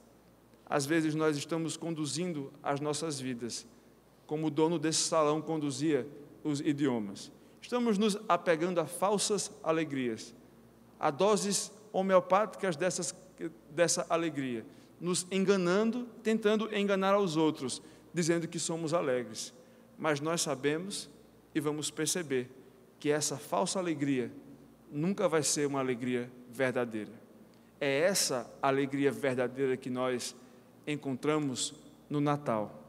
Às vezes nós estamos conduzindo as nossas vidas como o dono desse salão conduzia os idiomas. Estamos nos apegando a falsas alegrias, a doses homeopáticas dessa alegria, nos enganando, tentando enganar aos outros, dizendo que somos alegres. Mas nós sabemos e vamos perceber que essa falsa alegria nunca vai ser uma alegria verdadeira. É essa alegria verdadeira que nós encontramos no Natal.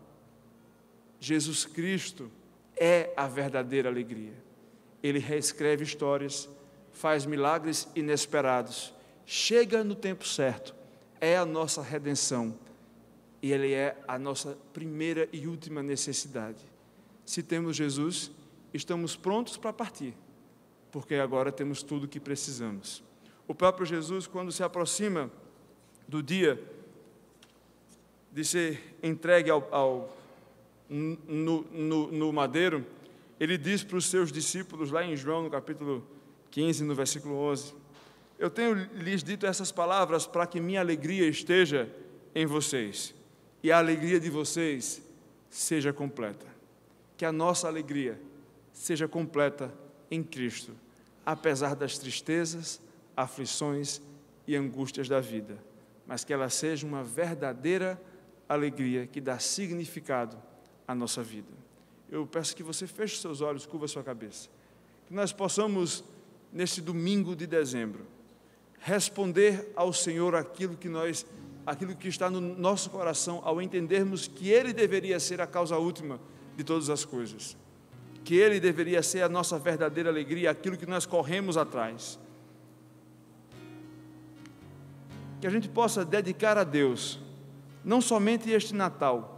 Jesus Cristo é a verdadeira alegria. Ele reescreve histórias, faz milagres inesperados, chega no tempo certo, é a nossa redenção e Ele é a nossa primeira e última necessidade. Se temos Jesus, estamos prontos para partir, porque agora temos tudo o que precisamos. O próprio Jesus, quando se aproxima do dia de ser entregue no madeiro, ele diz para os seus discípulos, lá em João, no capítulo 15, no versículo 11, eu tenho lhes dito essas palavras para que minha alegria esteja em vocês, e a alegria de vocês seja completa. Que a nossa alegria seja completa em Cristo, apesar das tristezas, aflições e angústias da vida, mas que ela seja uma verdadeira alegria que dá significado à nossa vida. Eu peço que você feche seus olhos, curva sua cabeça, que nós possamos, neste domingo de dezembro, responder ao Senhor aquilo que está no nosso coração, ao entendermos que Ele deveria ser a causa última de todas as coisas, que Ele deveria ser a nossa verdadeira alegria, aquilo que nós corremos atrás. Que a gente possa dedicar a Deus, não somente este Natal,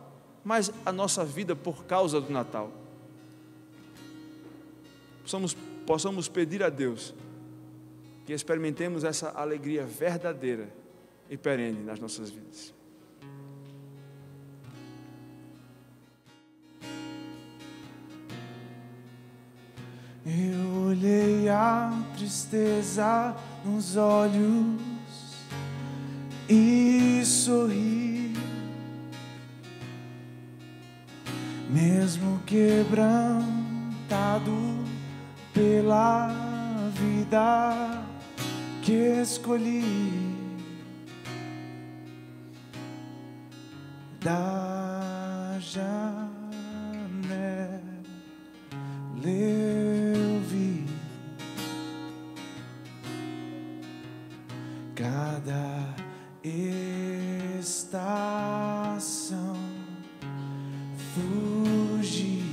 mas a nossa vida por causa do Natal. Possamos pedir a Deus que experimentemos essa alegria verdadeira e perene nas nossas vidas. Eu olhei a tristeza nos olhos e sorri, mesmo quebrantado pela vida que escolhi. Da janela eu vi cada estação fugir,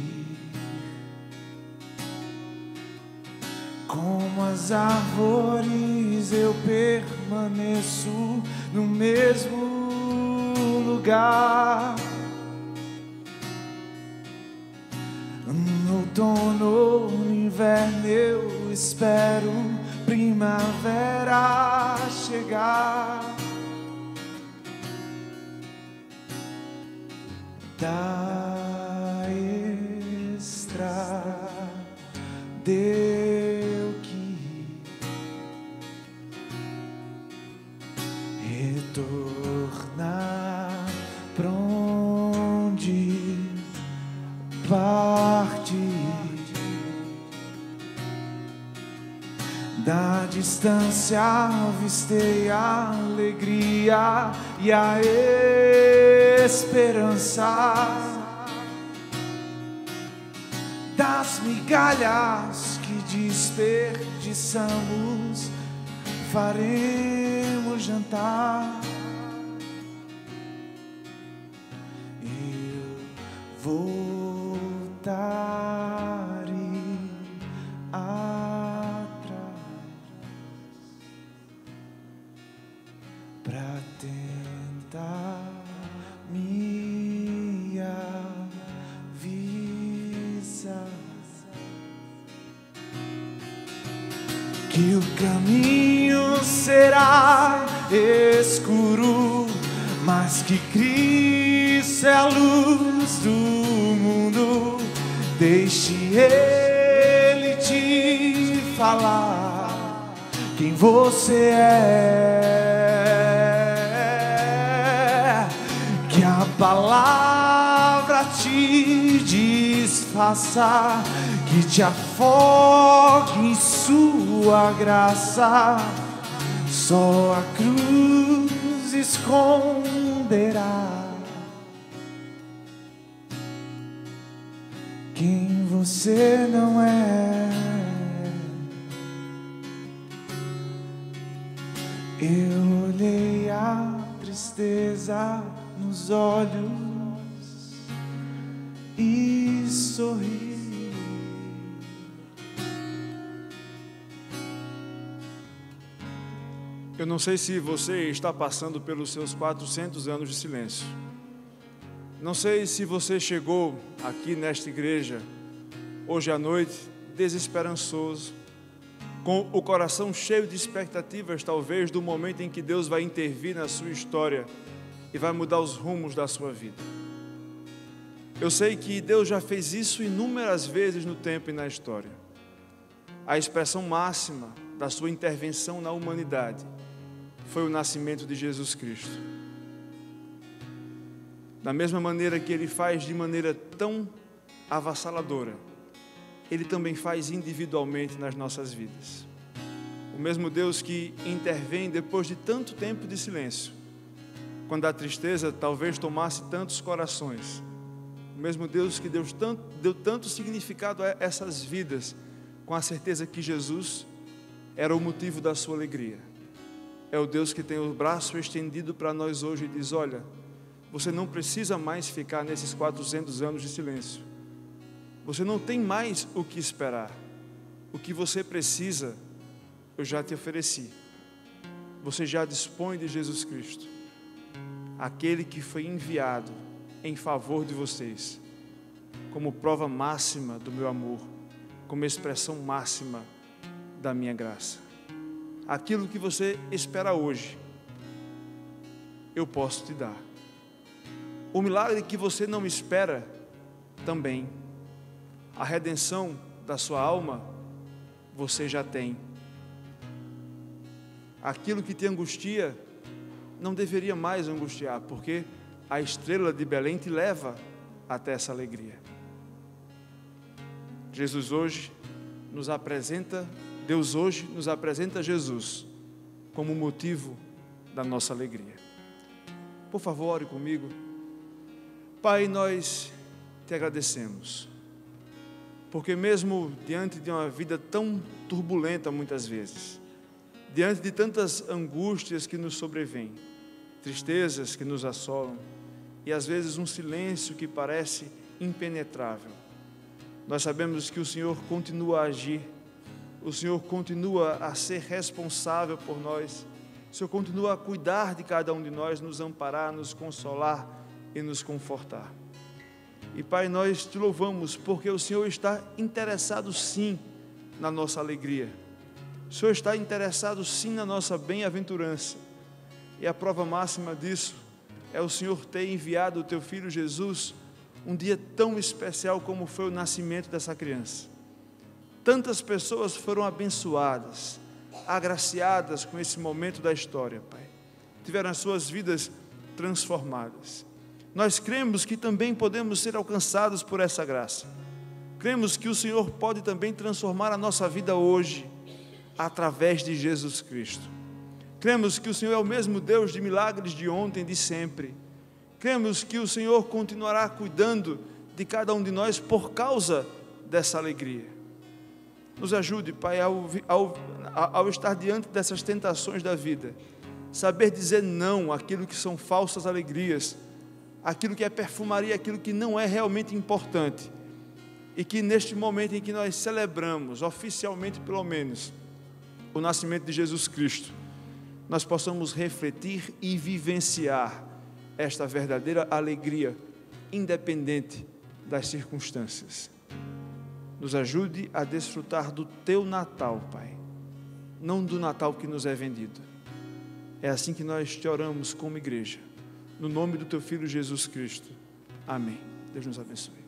como as árvores eu permaneço no mesmo lugar. No outono, no inverno eu espero primavera chegar. Da estrada eu quis retornar pra onde parti. Da distância avistei a alegria e a esperança. Das migalhas que desperdiçamos, faremos jantar. voltarei atrás pra tentar me avisar que o caminho será escuro, mas que Cristo é a luz do mundo. Deixe Ele te falar quem você é, que a palavra te desfaça, que te afogue em sua graça. Só a cruz esconderá quem você não é. Eu olhei a tristeza nos olhos e sorri. Eu não sei se você está passando pelos seus 400 anos de silêncio. Não sei se você chegou aqui nesta igreja hoje à noite desesperançoso, com o coração cheio de expectativas, talvez, do momento em que Deus vai intervir na sua história e vai mudar os rumos da sua vida. Eu sei que Deus já fez isso inúmeras vezes no tempo e na história. A expressão máxima da sua intervenção na humanidade foi o nascimento de Jesus Cristo. Da mesma maneira que Ele faz de maneira tão avassaladora, Ele também faz individualmente nas nossas vidas. O mesmo Deus que intervém depois de tanto tempo de silêncio, quando a tristeza talvez tomasse tantos corações, o mesmo Deus que deu tanto significado a essas vidas, com a certeza que Jesus era o motivo da sua alegria. É o Deus que tem o braço estendido para nós hoje e diz: olha, você não precisa mais ficar nesses 400 anos de silêncio. Você não tem mais o que esperar. O que você precisa, eu já te ofereci. Você já dispõe de Jesus Cristo, aquele que foi enviado em favor de vocês, como prova máxima do meu amor, como expressão máxima da minha graça. Aquilo que você espera hoje, eu posso te dar. O milagre que você não espera, também. A redenção da sua alma, você já tem. Aquilo que te angustia, não deveria mais angustiar, porque a estrela de Belém te leva até essa alegria. Deus hoje nos apresenta Jesus como motivo da nossa alegria. Por favor, ore comigo. Pai, nós te agradecemos, porque mesmo diante de uma vida tão turbulenta muitas vezes, diante de tantas angústias que nos sobrevêm, tristezas que nos assolam, e às vezes um silêncio que parece impenetrável, nós sabemos que o Senhor continua a agir, o Senhor continua a ser responsável por nós, o Senhor continua a cuidar de cada um de nós, nos amparar, nos consolar e nos confortar. E Pai, nós te louvamos porque o Senhor está interessado sim na nossa alegria, o Senhor está interessado sim na nossa bem-aventurança, e a prova máxima disso é o Senhor ter enviado o teu Filho Jesus um dia tão especial como foi o nascimento dessa criança. Tantas pessoas foram abençoadas, agraciadas com esse momento da história, Pai. Tiveram as suas vidas transformadas. Nós cremos que também podemos ser alcançados por essa graça. Cremos que o Senhor pode também transformar a nossa vida hoje, através de Jesus Cristo. Cremos que o Senhor é o mesmo Deus de milagres de ontem e de sempre. Cremos que o Senhor continuará cuidando de cada um de nós por causa dessa alegria. Nos ajude, Pai, ao estar diante dessas tentações da vida, saber dizer não àquilo que são falsas alegrias, aquilo que é perfumaria, aquilo que não é realmente importante. E que neste momento em que nós celebramos, oficialmente pelo menos, o nascimento de Jesus Cristo, nós possamos refletir e vivenciar esta verdadeira alegria, independente das circunstâncias. Nos ajude a desfrutar do Teu Natal, Pai, não do Natal que nos é vendido. É assim que nós te oramos como igreja, no nome do Teu Filho Jesus Cristo. Amém. Deus nos abençoe.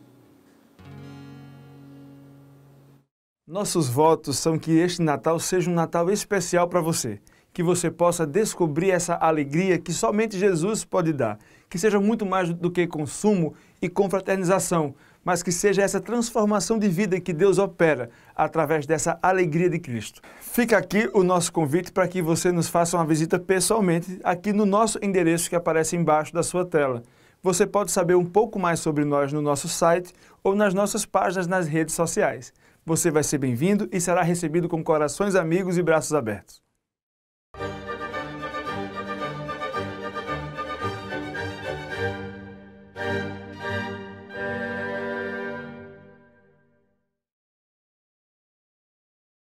Nossos votos são que este Natal seja um Natal especial para você, que você possa descobrir essa alegria que somente Jesus pode dar, que seja muito mais do que consumo e confraternização, mas que seja essa transformação de vida que Deus opera através dessa alegria de Cristo. Fica aqui o nosso convite para que você nos faça uma visita pessoalmente aqui no nosso endereço que aparece embaixo da sua tela. Você pode saber um pouco mais sobre nós no nosso site ou nas nossas páginas nas redes sociais. Você vai ser bem-vindo e será recebido com corações amigos e braços abertos.